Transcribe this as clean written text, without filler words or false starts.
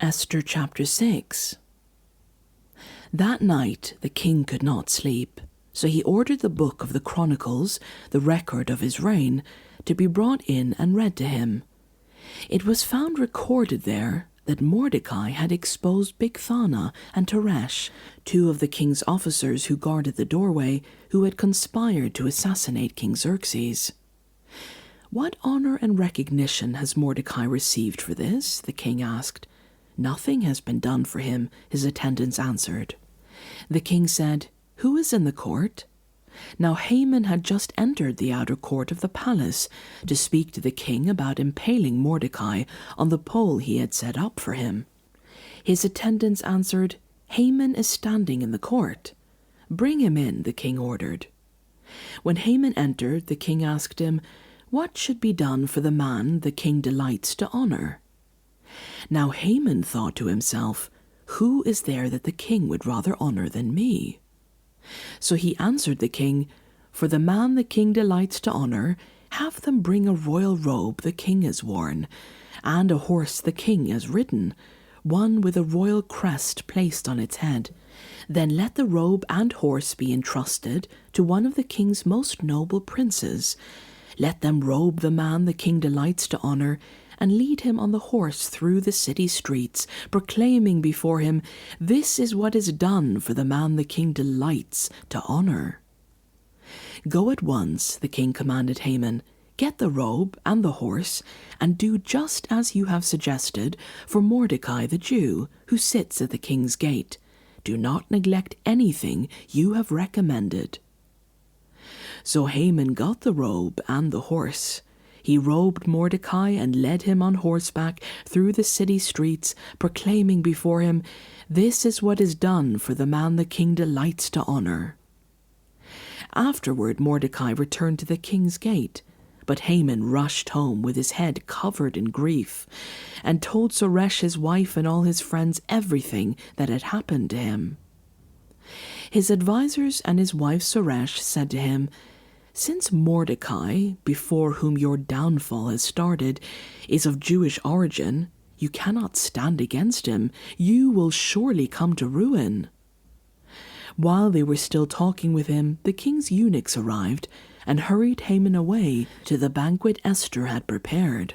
Esther chapter 6. That night the king could not sleep, so he ordered the book of the Chronicles, the record of his reign, to be brought in and read to him. It was found recorded there that Mordecai had exposed Bigthana and Teresh, two of the king's officers who guarded the doorway, who had conspired to assassinate King Xerxes. "What honor and recognition has Mordecai received for this?" the king asked. "Nothing has been done for him," his attendants answered. The king said, "Who is in the court?" Now Haman had just entered the outer court of the palace to speak to the king about impaling Mordecai on the pole he had set up for him. His attendants answered, "Haman is standing in the court." "Bring him in," the king ordered. When Haman entered, the king asked him, "What should be done for the man the king delights to honor?" Now Haman thought to himself, "Who is there that the king would rather honor than me?" So he answered the king, "For the man the king delights to honor, have them bring a royal robe the king has worn, and a horse the king has ridden, one with a royal crest placed on its head. Then let the robe and horse be entrusted to one of the king's most noble princes. Let them robe the man the king delights to honor, and lead him on the horse through the city streets, proclaiming before him, 'This is what is done for the man the king delights to honor.'" "Go at once," the king commanded Haman, "get the robe and the horse, and do just as you have suggested for Mordecai the Jew, who sits at the king's gate. Do not neglect anything you have recommended." So Haman got the robe and the horse. He robed Mordecai and led him on horseback through the city streets, proclaiming before him, "This is what is done for the man the king delights to honor." Afterward Mordecai returned to the king's gate, but Haman rushed home with his head covered in grief, and told Zeresh his wife and all his friends everything that had happened to him. His advisers and his wife Zeresh said to him, "Since Mordecai, before whom your downfall has started, is of Jewish origin, you cannot stand against him. You will surely come to ruin." While they were still talking with him, the king's eunuchs arrived and hurried Haman away to the banquet Esther had prepared.